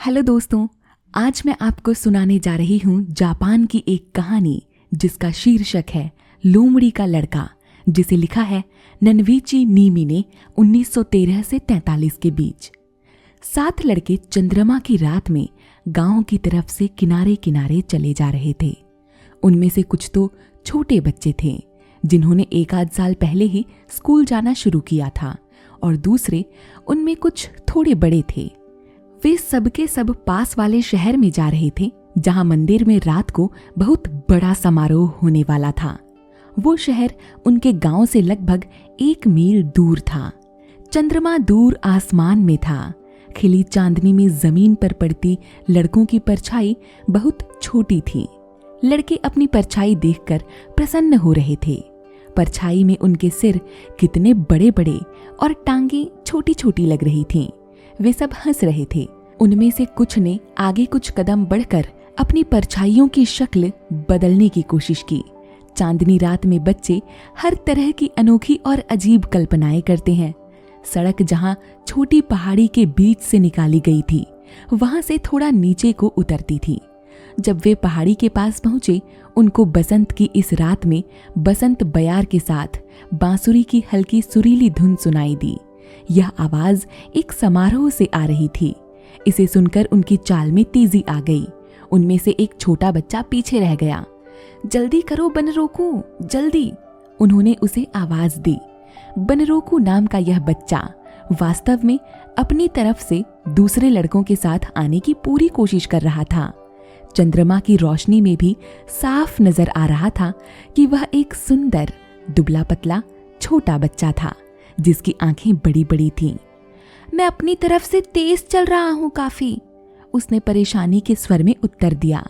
Hello दोस्तों, आज मैं आपको सुनाने जा रही हूँ जापान की एक कहानी जिसका शीर्षक है लोमड़ी का लड़का, जिसे लिखा है ननविची नीमी ने 1913 से 43 के बीच। 7 लड़के चंद्रमा की रात में गांव की तरफ से किनारे किनारे चले जा रहे थे। उनमें से कुछ तो छोटे बच्चे थे जिन्होंने 1 आध साल पहले ही स्कूल जाना शुरू किया था, और दूसरे उनमें कुछ थोड़े बड़े थे। वे सबके सब पास वाले शहर में जा रहे थे जहां मंदिर में रात को बहुत बड़ा समारोह होने वाला था। वो शहर उनके गांव से लगभग 1 मील दूर था। चंद्रमा दूर आसमान में था। खिली चांदनी में जमीन पर पड़ती लड़कों की परछाई बहुत छोटी थी। लड़के अपनी परछाई देखकर प्रसन्न हो रहे थे। परछाई में उनके सिर कितने बड़े बड़े और टांगे छोटी छोटी लग रही थीं। वे सब हंस रहे थे। उनमें से कुछ ने आगे कुछ कदम बढ़कर अपनी परछाइयों की शक्ल बदलने की कोशिश की। चांदनी रात में बच्चे हर तरह की अनोखी और अजीब कल्पनाएं करते हैं। सड़क जहां छोटी पहाड़ी के बीच से निकाली गई थी, वहां से थोड़ा नीचे को उतरती थी। जब वे पहाड़ी के पास पहुंचे, उनको बसंत की इस रात में बसंत बयार के साथ बांसुरी की हल्की सुरीली धुन सुनाई दी। यह आवाज एक समारोह से आ रही थी। इसे सुनकर उनकी चाल में तेजी आ गई। उनमें से एक छोटा बच्चा पीछे रह गया। जल्दी करो बनरोकू, जल्दी, उन्होंने उसे आवाज दी। बनरोकू नाम का यह बच्चा वास्तव में अपनी तरफ से दूसरे लड़कों के साथ आने की पूरी कोशिश कर रहा था। चंद्रमा की रोशनी में भी साफ नजर आ रहा था कि वह एक सुंदर, दुबला पतला छोटा बच्चा था जिसकी आंखें बड़ी बड़ी थीं। मैं अपनी तरफ से तेज चल रहा हूँ काफी, उसने परेशानी के स्वर में उत्तर दिया।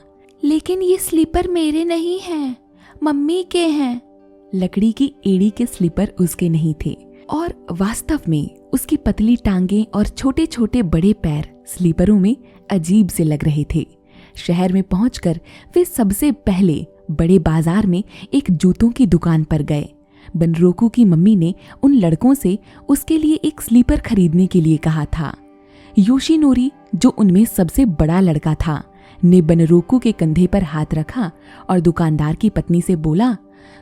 लेकिन ये स्लीपर मेरे नहीं हैं, मम्मी के हैं। लकड़ी की एड़ी के स्लीपर उसके नहीं थे, और वास्तव में उसकी पतली टांगें और छोटे छोटे बड़े पैर स्लीपरों में अजीब से लग रहे थे। शहर में पहुंचकर वे सबसे पहले बड़े बाजार में एक जूतों की दुकान पर गए। बनरोकू की मम्मी ने उन लड़कों से उसके लिए एक स्लीपर खरीदने के लिए कहा था। योशिनोरी, जो उनमें सबसे बड़ा लड़का था, ने बनरोकू के कंधे पर हाथ रखा और दुकानदार की पत्नी से बोला,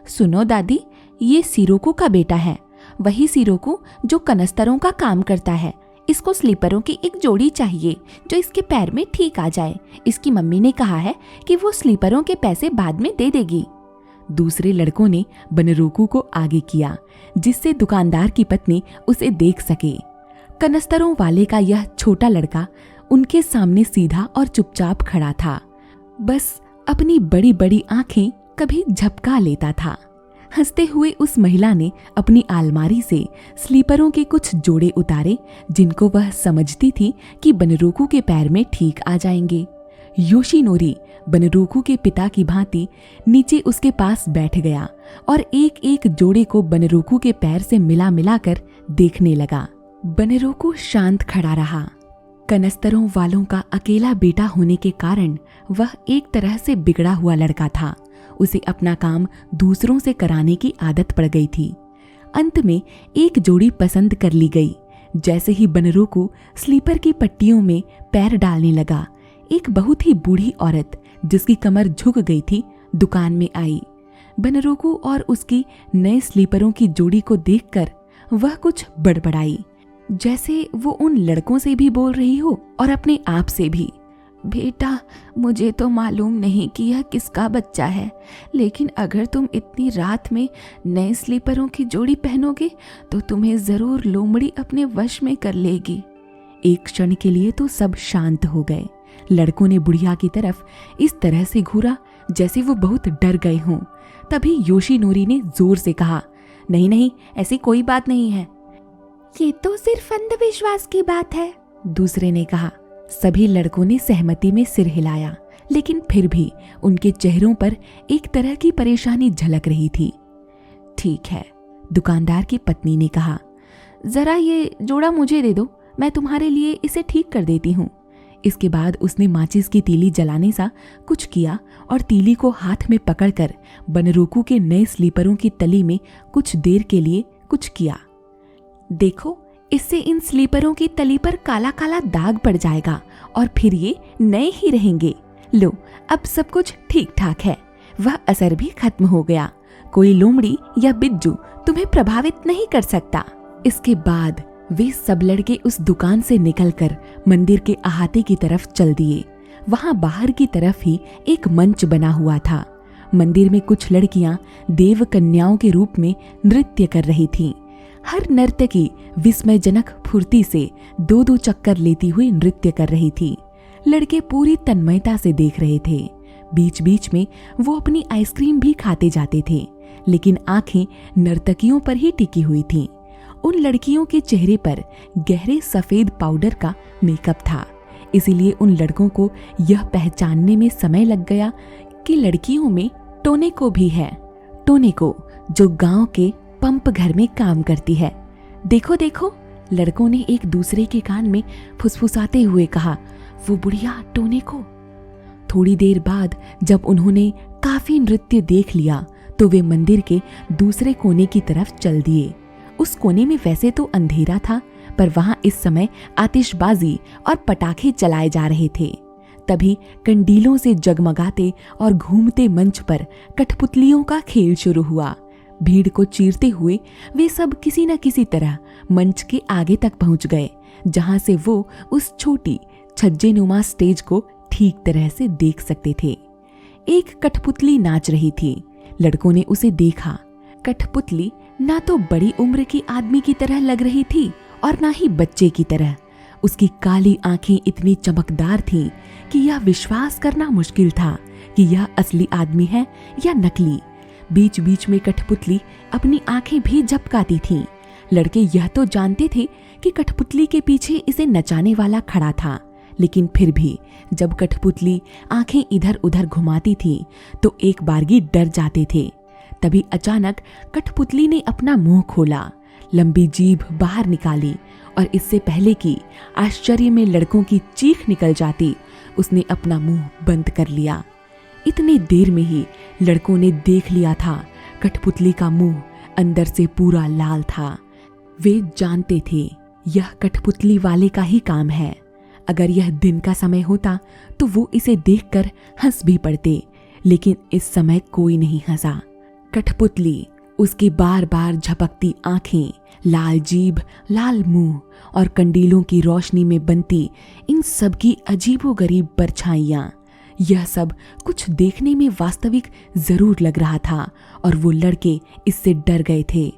सुनो दादी, ये सिरोकू का बेटा है, वही सिरोकू जो कनस्तरों का काम करता है। इसको स्लीपरों की एक जोड़ी चाहिए जो इसके पैर में ठीक आ जाए। इसकी मम्मी ने कहा है कि वो स्लीपरों के पैसे बाद में दे देगी। दूसरे लड़कों ने बनरोकू को आगे किया जिससे दुकानदार की पत्नी उसे देख सके। कनस्तरों वाले का यह छोटा लड़का उनके सामने सीधा और चुपचाप खड़ा था, बस अपनी बड़ी बड़ी आंखें कभी झपका लेता था। हंसते हुए उस महिला ने अपनी अलमारी से स्लीपरों के कुछ जोड़े उतारे जिनको वह समझती थी कि बनरोकू के पैर में ठीक आ जाएंगे। योशिनोरी बनरोकू के पिता की भांति नीचे उसके पास बैठ गया और एक एक जोड़े को बनरोकू के पैर से मिला मिलाकर देखने लगा। बनरोकू शांत खड़ा रहा। कनस्तरों वालों का अकेला बेटा होने के कारण वह एक तरह से बिगड़ा हुआ लड़का था। उसे अपना काम दूसरों से कराने की आदत पड़ गई थी। अंत में एक जोड़ी पसंद कर ली गई। जैसे ही बनरोकू स्लीपर की पट्टियों में पैर डालने लगा, एक बहुत ही बूढ़ी औरत जिसकी कमर झुक गई थी दुकान में आई। बनरोकू और उसकी नए स्लीपरों की जोड़ी को देखकर वह कुछ बड़बड़ाई, जैसे वो उन लड़कों से भी बोल रही हो और अपने आप से भी। बेटा, मुझे तो मालूम नहीं कि यह किसका बच्चा है, लेकिन अगर तुम इतनी रात में नए स्लीपरों की जोड़ी पहनोगे तो तुम्हें जरूर लोमड़ी अपने वश में कर लेगी। एक क्षण के लिए तो सब शांत हो गए। लड़कों ने बुढ़िया की तरफ इस तरह से घूरा जैसे वो बहुत डर गए हों। तभी योशिनोरी ने जोर से कहा, नहीं नहीं, ऐसी कोई बात नहीं है। ये तो सिर्फ अंधविश्वास की बात है, दूसरे ने कहा। सभी लड़कों ने सहमति में सिर हिलाया, लेकिन फिर भी उनके चेहरों पर एक तरह की परेशानी झलक रही थी। ठीक है, दुकानदार की पत्नी ने कहा, जरा ये जोड़ा मुझे दे दो, मैं तुम्हारे लिए इसे ठीक कर देती हूँ। इसके बाद उसने माचिस की तीली जलाने सा कुछ किया और तीली को हाथ में पकड़कर बनरोकू के नए स्लीपरों की तली में कुछ देर के लिए कुछ किया। देखो, इससे इन स्लीपरों की तली पर काला काला दाग पड़ जाएगा और फिर ये नए ही रहेंगे। लो, अब सब कुछ ठीक ठाक है। वह असर भी खत्म हो गया। कोई लोमड़ी या बिज्जू तुम्हें प्रभावित नहीं कर सकता। इसके बाद वे सब लड़के उस दुकान से निकलकर मंदिर के अहाते की तरफ चल दिए। वहां बाहर की तरफ ही एक मंच बना हुआ था। मंदिर में कुछ लड़कियां देव कन्याओं के रूप में नृत्य कर रही थीं। हर नर्तकी विस्मयजनक फुर्ती से 2-2 चक्कर लेती हुई नृत्य कर रही थी। लड़के पूरी तन्मयता से देख रहे थे। बीच बीच में वो अपनी आइसक्रीम भी खाते जाते थे, लेकिन आंखें नर्तकियों पर ही टिकी हुई थीं। उन लड़कियों के चेहरे पर गहरे सफेद पाउडर का मेकअप था, इसीलिए उन लड़कों को यह पहचानने में समय लग गया कि लड़कियों में टोनेको भी है। टोनेको, जो गांव के पंप घर में काम करती है। देखो देखो, लड़कों ने एक दूसरे के कान में फुसफुसाते हुए कहा, वो बुढ़िया टोनेको। थोड़ी देर बाद जब उन्होंने काफी नृत्य देख लिया तो वे मंदिर के दूसरे कोने की तरफ चल दिए। उस कोने में वैसे तो अंधेरा था, पर वहां इस समय आतिशबाजी और पटाखे चलाए जा रहे थे। तभी कंडीलों से जगमगाते और घूमते मंच पर कठपुतलियों का खेल शुरू हुआ। भीड़ को चीरते हुए वे सब किसी न किसी तरह मंच के आगे तक पहुंच गए, जहां से वो उस छोटी छज्जेनुमा स्टेज को ठीक तरह से देख सकते थे। एक कठपुतली नाच रही थी। लड़कों ने उसे देखा। कठपुतली ना तो बड़ी उम्र की आदमी की तरह लग रही थी और ना ही बच्चे की तरह। उसकी काली आंखें इतनी चमकदार थीं कि यह विश्वास करना मुश्किल था कि यह असली आदमी है या नकली। बीच बीच में कठपुतली अपनी आंखें भी झपकाती थीं। लड़के यह तो जानते थे कि कठपुतली के पीछे इसे नचाने वाला खड़ा था, लेकिन फिर भी जब कठपुतली आंखें इधर उधर घुमाती थी तो एक बारगी डर जाते थे। तभी अचानक कठपुतली ने अपना मुंह खोला, लंबी जीभ बाहर निकाली और इससे पहले कि आश्चर्य में लड़कों की चीख निकल जाती, उसने अपना मुंह बंद कर लिया। इतनी देर में ही लड़कों ने देख लिया था कठपुतली का मुंह अंदर से पूरा लाल था। वे जानते थे यह कठपुतली वाले का ही काम है। अगर यह दिन का समय होता तो वो इसे देखकर हंस भी पड़ते, लेकिन इस समय कोई नहीं हंसा। कठपुतली, उसकी बार बार झपकती आंखें, लाल जीभ, लाल मुंह और कंडीलों की रोशनी में बनती इन सब की अजीबोगरीब परछाइयां, यह सब कुछ देखने में वास्तविक जरूर लग रहा था और वो लड़के इससे डर गए थे।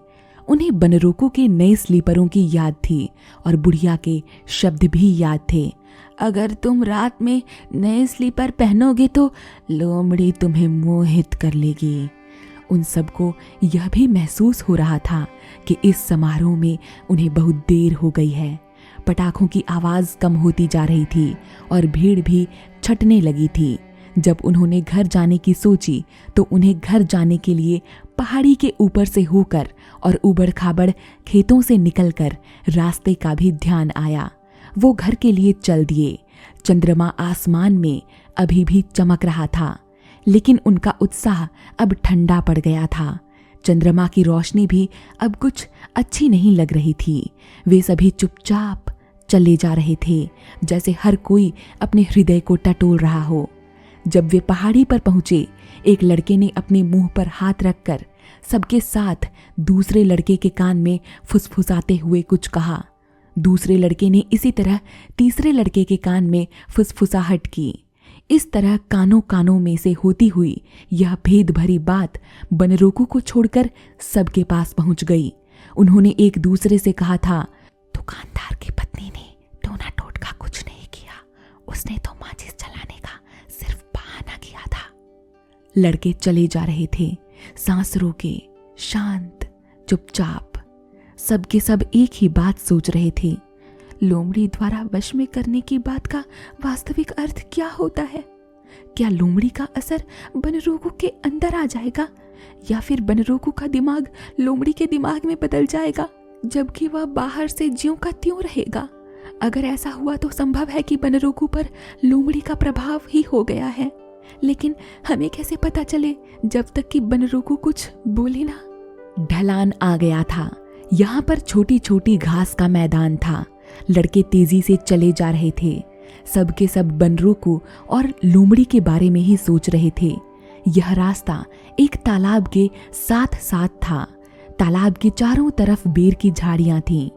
उन्हें बनरोको के नए स्लीपरों की याद थी और बुढ़िया के शब्द भी याद थे, अगर तुम रात में नए स्लीपर पहनोगे तो लोमड़ी तुम्हें मोहित कर लेगी। उन सबको यह भी महसूस हो रहा था कि इस समारोह में उन्हें बहुत देर हो गई है। पटाखों की आवाज कम होती जा रही थी और भीड़ भी छटने लगी थी। जब उन्होंने घर जाने की सोची तो उन्हें घर जाने के लिए पहाड़ी के ऊपर से होकर और उबड़ खाबड़ खेतों से निकलकर रास्ते का भी ध्यान आया। वो घर के लिए चल दिए। चंद्रमा आसमान में अभी भी चमक रहा था, लेकिन उनका उत्साह अब ठंडा पड़ गया था। चंद्रमा की रोशनी भी अब कुछ अच्छी नहीं लग रही थी। वे सभी चुपचाप चले जा रहे थे, जैसे हर कोई अपने हृदय को टटोल रहा हो। जब वे पहाड़ी पर पहुंचे, एक लड़के ने अपने मुंह पर हाथ रखकर सबके साथ दूसरे लड़के के कान में फुसफुसाते हुए कुछ कहा। दूसरे लड़के ने इसी तरह तीसरे लड़के के कान में फुसफुसाहट की। इस तरह कानों कानों में से होती हुई यह भेद भरी बात बनरोकू को छोड़कर सबके पास पहुंच गई। उन्होंने एक दूसरे से कहा था, दुकानदार की पत्नी ने टोना टोटका कुछ नहीं किया, उसने तो माचिस जलाने का सिर्फ बहाना किया था। लड़के चले जा रहे थे, सांस रोके, शांत, चुपचाप। सबके सब एक ही बात सोच रहे थे, लोमड़ी द्वारा वश में करने की बात का वास्तविक अर्थ क्या होता है? क्या लोमड़ी का असर बनरोकू के अंदर आ जाएगा या फिर बनरोकू का दिमाग लोमड़ी के दिमाग में बदल जाएगा, जबकि वह बाहर से ज्यों का त्यों रहेगा? अगर ऐसा हुआ तो संभव है कि बनरोकू पर लोमड़ी का प्रभाव ही हो गया है, लेकिन हमें कैसे पता चले जब तक कि बनरोकू कुछ बोले ना? ढलान आ गया था। यहाँ पर छोटी छोटी घास का मैदान था। लड़के तेजी से चले जा रहे थे। सब के सब बंदरों को और लोमड़ी के बारे में ही सोच रहे थे। यह रास्ता एक तालाब के साथ साथ था। तालाब के चारों तरफ बेर की झाड़ियां थीं।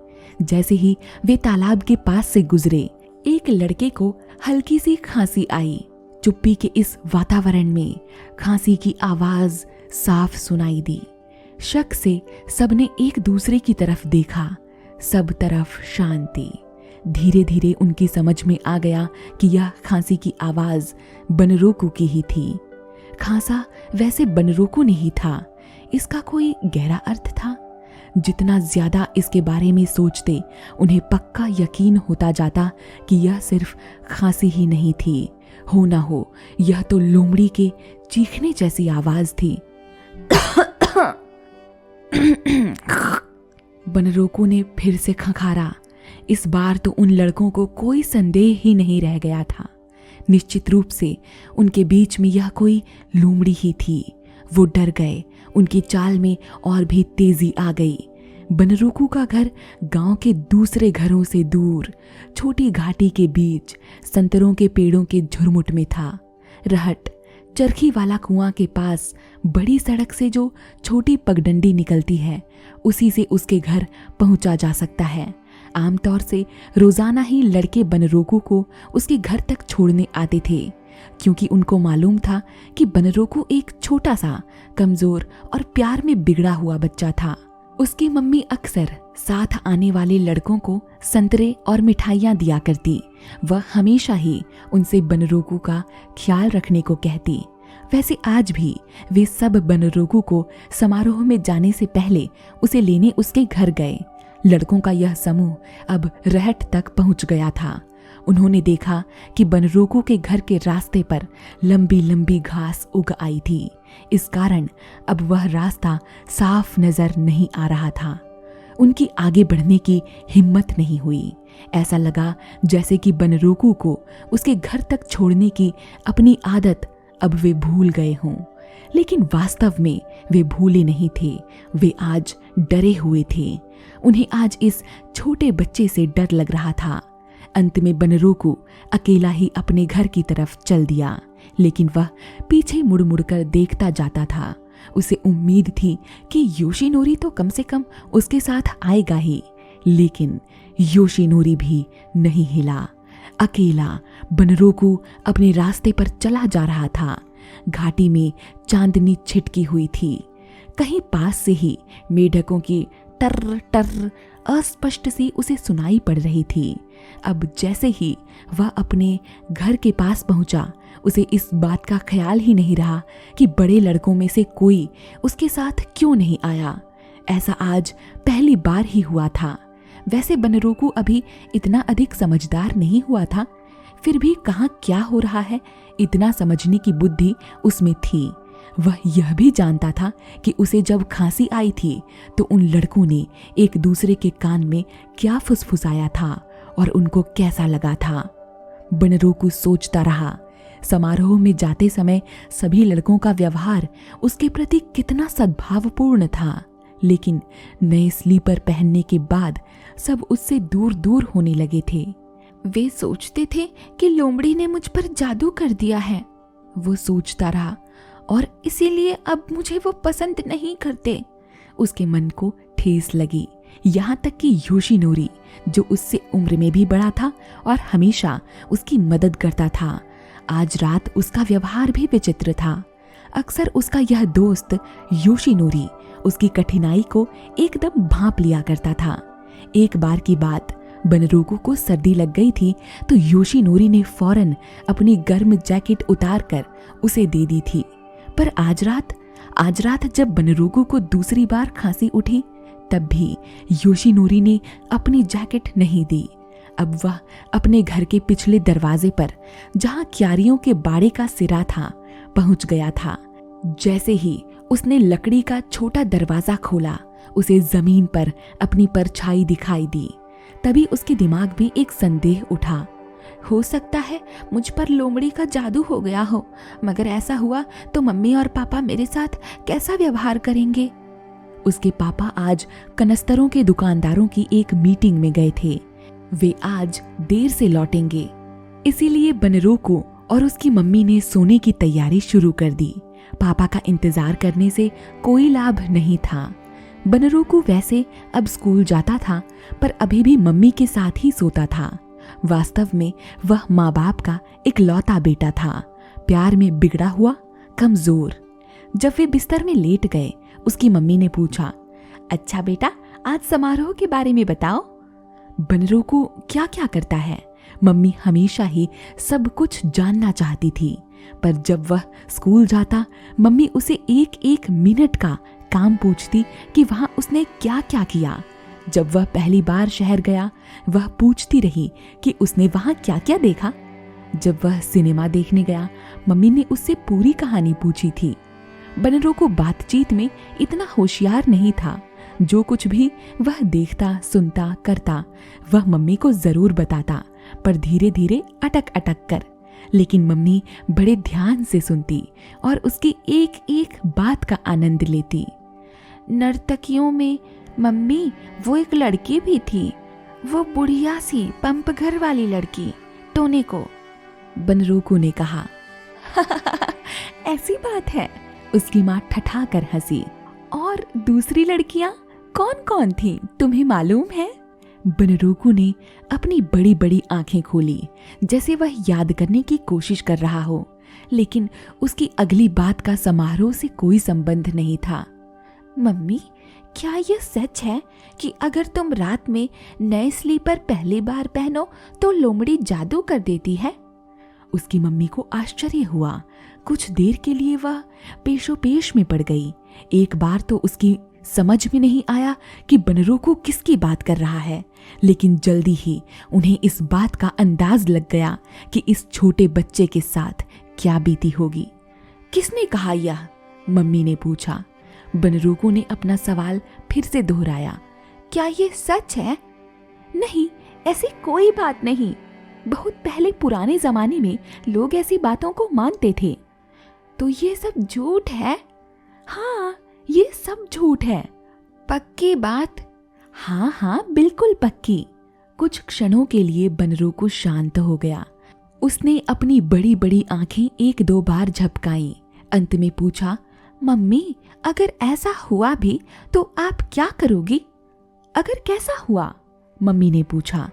जैसे ही वे तालाब के पास से गुजरे, एक लड़के को हल्की सी खांसी आई। चुप्पी के इस वातावरण में खांसी की आवाज साफ सुनाई दी। शक से सबने एक दूसरे की तरफ देखा। सब तरफ शांति। धीरे धीरे उनकी समझ में आ गया कि यह खांसी की आवाज बनरोकू की ही थी। खांसा वैसे बनरोकू नहीं था, इसका कोई गहरा अर्थ था। जितना ज्यादा इसके बारे में सोचते, उन्हें पक्का यकीन होता जाता कि यह सिर्फ खांसी ही नहीं थी। हो ना हो, यह तो लोमड़ी के चीखने जैसी आवाज थी। बनरोकू ने फिर से खंखारा। इस बार तो उन लड़कों को कोई संदेह ही नहीं रह गया था। निश्चित रूप से उनके बीच में यह कोई लोमड़ी ही थी। वो डर गए। उनकी चाल में और भी तेजी आ गई। बनरोकू का घर गांव के दूसरे घरों से दूर छोटी घाटी के बीच संतरों के पेड़ों के झुरमुट में था। रहट चरखी वाला कुआं के पास बड़ी सड़क से जो छोटी पगडंडी निकलती है, उसी से उसके घर पहुंचा जा सकता है। आमतौर से रोजाना ही लड़के बनरोकू को उसके घर तक छोड़ने आते थे, क्योंकि उनको मालूम था कि बनरोकू एक छोटा सा, कमजोर और प्यार में बिगड़ा हुआ बच्चा था। उसकी मम्मी अक्सर साथ आने वाले लड़कों को संतरे और मिठाइयाँ दिया करती। वह हमेशा ही उनसे बनरोकू का ख्याल रखने को कहती। वैसे आज भी वे सब बनरोकू को समारोह में जाने से पहले उसे लेने उसके घर गए। लड़कों का यह समूह अब रहट तक पहुंच गया था। उन्होंने देखा कि बनरोकू के घर के रास्ते पर लंबी लंबी घास उग आई थी। इस कारण अब वह रास्ता साफ नजर नहीं आ रहा था। उनकी आगे बढ़ने की हिम्मत नहीं हुई। ऐसा लगा जैसे कि बनरोकू को उसके घर तक छोड़ने की अपनी आदत अब वे भूल गए हों। लेकिन वास्तव में वे भूले नहीं थे। वे आज डरे हुए थे। उन्हें आज इस छोटे बच्चे से डर लग रहा था। अंत में बनरोकू अकेला ही अपने घर की तरफ चल दिया, लेकिन वह पीछे मुड़ मुड़ कर देखता जाता था। उसे उम्मीद थी कि योशिनोरी तो कम से कम उसके साथ आएगा ही, लेकिन योशिनोरी भी नहीं हिला। अकेला बनरोकू अपने रास्ते पर चला जा रहा था। घाटी में चांदनी छिटकी हुई थी। कहीं पास से ही मेढकों की टर टर अस्पष्ट सी उसे सुनाई पड़ रही थी। अब जैसे ही वह अपने घर के पास पहुंचा, उसे इस बात का ख्याल ही नहीं रहा कि बड़े लड़कों में से कोई उसके साथ क्यों नहीं आया। ऐसा आज पहली बार ही हुआ था। वैसे बनरोकू अभी इतना अधिक समझदार नहीं हुआ था, फिर भी कहाँ क्या हो रहा है इतना समझने की बुद्धि उसमें थी। वह यह भी जानता था कि उसे जब खांसी आई थी तो उन लड़कों ने एक दूसरे के कान में क्या फुसफुसाया था और उनको कैसा लगा था। बनरोकू सोचता रहा, समारोह में जाते समय सभी लड़कों का व्यवहार उसके प्रति कितना सद्भावपूर्ण था, लेकिन नए स्लीपर पहनने के बाद सब उससे दूर दूर होने लगे थे। वे सोचते थे कि लोमड़ी ने मुझ पर जादू कर दिया है, वो सोचता रहा, और इसीलिए अब मुझे वो पसंद नहीं करते। उसके मन को ठेस लगी। यहाँ तक कि योशिनोरी, जो उससे उम्र में भी बड़ा था और हमेशा उसकी मदद करता था, आज रात उसका व्यवहार भी विचित्र था। अक्सर उसका यह दोस्त योशिनोरी उसकी कठिनाई को एकदम भांप लिया करता था। एक बार की बात, बनरोकू को सर्दी लग गई थी तो योशिनोरी ने फौरन अपनी गर्म जैकेट उतारकर उसे दे दी थी। पर आज रात जब बनरोकू को दूसरी बार खांसी उठी, तब भी योशिनोरी ने अपनी जैकेट नहीं दी। अब वह अपने घर के पिछले दरवाजे पर, जहां क्यारियों के बाड़े का सिरा था, पहुंच गया था। जैसे ही उसने लकड़ी का छोटा दरवाजा खोला, उसे जमीन पर अपनी परछाई दिखाई दी। तभी उसके दिमाग में एक संदेह उठा। हो सकता है मुझ पर लोमड़ी का जादू हो गया हो, मगर ऐसा हुआ तो मम्मी और पापा मेरे साथ कैसा व्यवहार करेंगे। उसके पापा आज कनस्तरों के दुकानदारों की एक मीटिंग में गए थे। वे आज देर से लौटेंगे, इसीलिए बनरोकू और उसकी मम्मी ने सोने की तैयारी शुरू कर दी। पापा का इंतजार करने से कोई लाभ नहीं था। बनरोकू वैसे अब स्कूल जाता था, पर अभी भी मम्मी के साथ ही सोता था। वास्तव में वह माँ बाप का इकलौता बेटा था, प्यार में बिगड़ा हुआ, कमजोर। जब वे बिस्तर में लेट गए, उसकी मम्मी ने पूछा, अच्छा बेटा, आज समारोह के बारे में बताओ। बनरोकू क्या क्या करता है? मम्मी हमेशा ही सब कुछ जानना चाहती थी, पर जब वह स्कूल जाता, मम्मी उसे एक एक मिनट का काम पूछती कि वहां उसने क्या क्या किया। जब वह पहली बार शहर गया, वह पूछती रही कि उसने वहां क्या क्या देखा। जब वह सिनेमा देखने गया, मम्मी ने उससे पूरी कहानी पूछी थी। बनरोकू बातचीत में इतना होशियार नहीं था। जो कुछ भी वह देखता, सुनता, करता, वह मम्मी को जरूर बताता, पर धीरे धीरे अटक अटक कर। लेकिन मम्मी बड़े ध्यान से सुनती और उसकी एक एक बात का आनंद लेती। नर्तकियों में मम्मी वो एक लड़की भी थी, वो बुढ़िया सी पंप घर वाली लड़की, टोने को। बनरोकू ने कहा। ऐसी बात है? उसकी माँ ठठा कर हंसी। और दूसरी लड़कियां कौन कौन थी, तुम्हें मालूम है? बनरोकू ने अपनी बड़ी बड़ी आंखें खोली, जैसे वह याद करने की कोशिश कर रहा हो, लेकिन उसकी अगली बात का समारोह से कोई संबंध नहीं था। मम्मी, क्या यह सच है कि अगर तुम रात में नए स्लीपर पहली बार पहनो तो लोमड़ी जादू कर देती है? उसकी मम्मी को आश्चर्य हुआ। कुछ देर के लिए वह पेशोपेश में पड़ गई। एक बार तो उसकी समझ में नहीं आया कि बनरोकू किसकी बात कर रहा है, लेकिन जल्दी ही उन्हें इस बात का अंदाज लग गया कि इस छोटे बच्चे के साथ क्या बीती होगी। किसने कहा यह? मम्मी ने पूछा। बनरोकू ने अपना सवाल फिर से दोहराया। क्या ये सच है? नहीं, ऐसी कोई बात नहीं। बहुत पहले पुराने जमाने में लोग ऐसी बातों को मानते थे। तो ये सब झूठ है? हाँ, ये सब झूठ है। पक्की बात? हाँ हाँ, बिल्कुल पक्की। कुछ क्षणों के लिए बनरोकू शांत हो गया। उसने अपनी बड़ी बड़ी आंखें एक दो बार झपकाई। अंत में पूछा, मम्मी, अगर ऐसा हुआ भी तो आप क्या करोगी? अगर कैसा हुआ? मम्मी ने पूछा।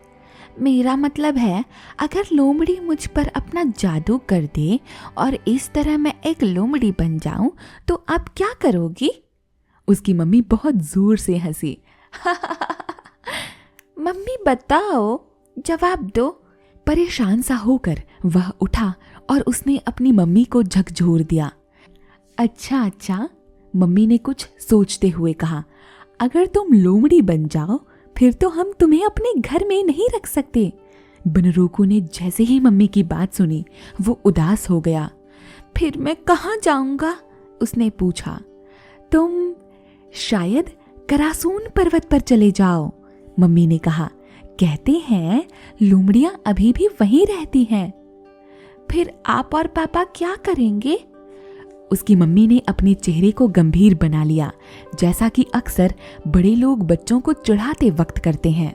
मेरा मतलब है, अगर लोमड़ी मुझ पर अपना जादू कर दे और इस तरह मैं एक लोमड़ी बन जाऊं तो आप क्या करोगी? उसकी मम्मी बहुत जोर से हंसी। मम्मी बताओ, जवाब दो। परेशान सा होकर वह उठा और उसने अपनी मम्मी को झकझोर दिया। अच्छा अच्छा, मम्मी ने कुछ सोचते हुए कहा, अगर तुम लोमड़ी बन जाओ फिर तो हम तुम्हें अपने घर में नहीं रख सकते। बनरोकू ने जैसे ही मम्मी की बात सुनी, वो उदास हो गया। फिर मैं कहाँ जाऊंगा? उसने पूछा। तुम शायद करासून पर्वत पर चले जाओ, मम्मी ने कहा। कहते हैं लोमड़ियां अभी भी वहीं रहती हैं। फिर आप और पापा क्या करेंगे? उसकी मम्मी ने अपने चेहरे को गंभीर बना लिया, जैसा कि अक्सर बड़े लोग बच्चों को चिढ़ाते वक्त करते हैं।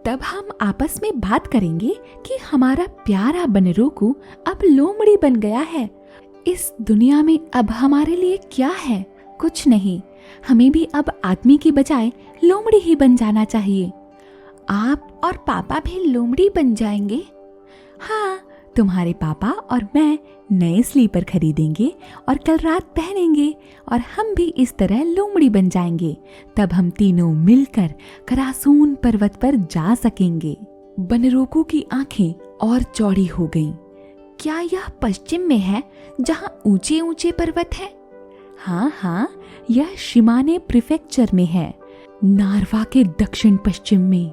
तब हम आपस में बात करेंगे कि हमारा प्यारा बनरोकू अब लोमड़ी बन गया है। इस दुनिया में अब हमारे लिए क्या है? कुछ नहीं। हमें भी अब आदमी की बजाय लोमड़ी ही बन जाना चाहिए। आप और पापा भी लोमड़ी बन जाएंगे? हाँ, तुम्हारे पापा और मैं नए स्लीपर खरीदेंगे और कल रात पहनेंगे और हम भी इस तरह लोमड़ी बन जाएंगे। तब हम तीनों मिलकर करासून पर्वत पर जा सकेंगे। बनरोकू की आंखें और चौड़ी हो गईं। क्या यह पश्चिम में है, जहाँ ऊंचे ऊंचे पर्वत हैं? हाँ हाँ, यह शिमाने प्रीफेक्चर में है, नारवा के दक्षिण पश्चिम में।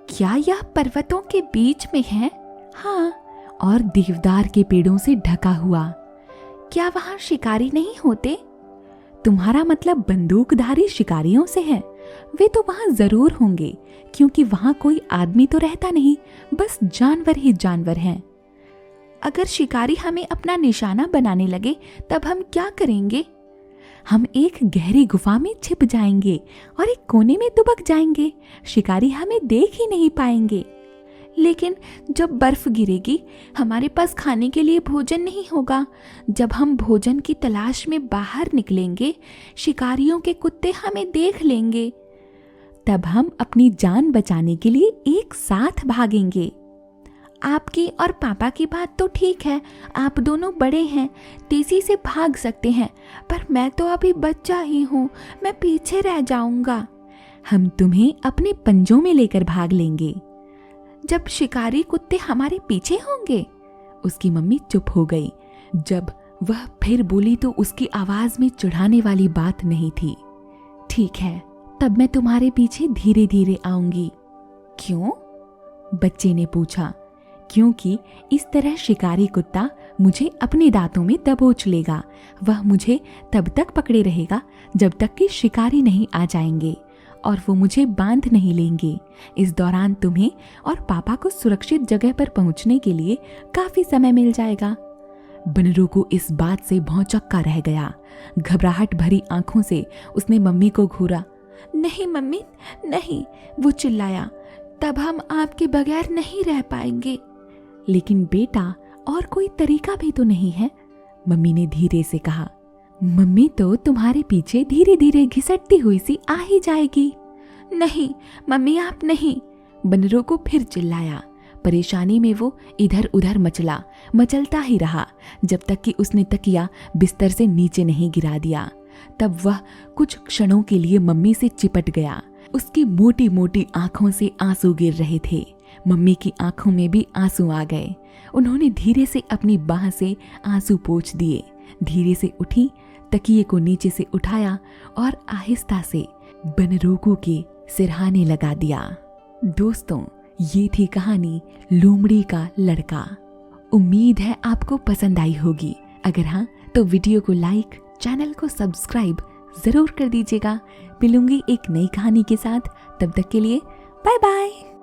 क्या यह पर्वतों के बीच में है? हाँ, और देवदार के पेड़ों से ढका हुआ। क्या वहां शिकारी नहीं होते? तुम्हारा मतलब बंदूकधारी शिकारियों से है? वे तो वहां जरूर होंगे, क्योंकि वहां कोई आदमी तो रहता नहीं, बस जानवर ही जानवर हैं। अगर शिकारी हमें अपना निशाना बनाने लगे तब हम क्या करेंगे? हम एक गहरी गुफा में छिप जाएंगे और एक कोने में दुबक जाएंगे। शिकारी हमें देख ही नहीं पाएंगे। लेकिन जब बर्फ गिरेगी हमारे पास खाने के लिए भोजन नहीं होगा। जब हम भोजन की तलाश में बाहर निकलेंगे शिकारियों के कुत्ते हमें देख लेंगे। तब हम अपनी जान बचाने के लिए एक साथ भागेंगे। आपकी और पापा की बात तो ठीक है, आप दोनों बड़े हैं, तेजी से भाग सकते हैं, पर मैं तो अभी बच्चा ही हूँ, मैं पीछे रह जाऊंगा। हम तुम्हें अपने पंजों में लेकर भाग लेंगे। जब शिकारी कुत्ते हमारे पीछे होंगे। उसकी मम्मी चुप हो गई। जब वह फिर बोली तो उसकी आवाज में चिढ़ाने वाली बात नहीं थी। ठीक है, तब मैं तुम्हारे पीछे धीरे धीरे आऊंगी। क्यों? बच्चे ने पूछा। क्योंकि इस तरह शिकारी कुत्ता मुझे अपने दांतों में दबोच लेगा। वह मुझे तब तक पकड़े रहेगा जब तक कि शिकारी नहीं आ जाएंगे और वो मुझे बांध नहीं लेंगे। इस दौरान तुम्हें और पापा को सुरक्षित जगह पर पहुंचने के लिए काफी समय मिल जाएगा। बनरू को इस बात से भौंचक्का रह गया। घबराहट भरी आंखों से उसने मम्मी को घूरा। नहीं मम्मी, नहीं, वो चिल्लाया, तब हम आपके बगैर नहीं रह पाएंगे। लेकिन बेटा, और कोई तरीका भी तो नहीं है, मम्मी ने धीरे से कहा। मम्मी तो तुम्हारे पीछे धीरे धीरे घिसटती हुई सी आ ही जाएगी। नहीं मम्मी, आप नहीं, बनरों को फिर चिल्लाया। परेशानी में वो इधर उधर मचलता ही रहा जब तक कि उसने तकिया बिस्तर से नीचे नहीं गिरा दिया। तब वह कुछ क्षणों के लिए मम्मी से चिपट गया। उसकी मोटी मोटी आंखों से आंसू गिर रहे थे। मम्मी की आंखों में भी आंसू आ गए। उन्होंने धीरे से अपनी बाह से आंसू पोंछ दिए। धीरे से उठी, तकिए को नीचे से उठाया और आहिस्ता से बनरोकू के सिरहाने लगा दिया। दोस्तों, ये थी कहानी लोमड़ी का लड़का। उम्मीद है आपको पसंद आई होगी। अगर हाँ तो वीडियो को लाइक, चैनल को सब्सक्राइब जरूर कर दीजिएगा। मिलूंगी एक नई कहानी के साथ। तब तक के लिए बाय बाय।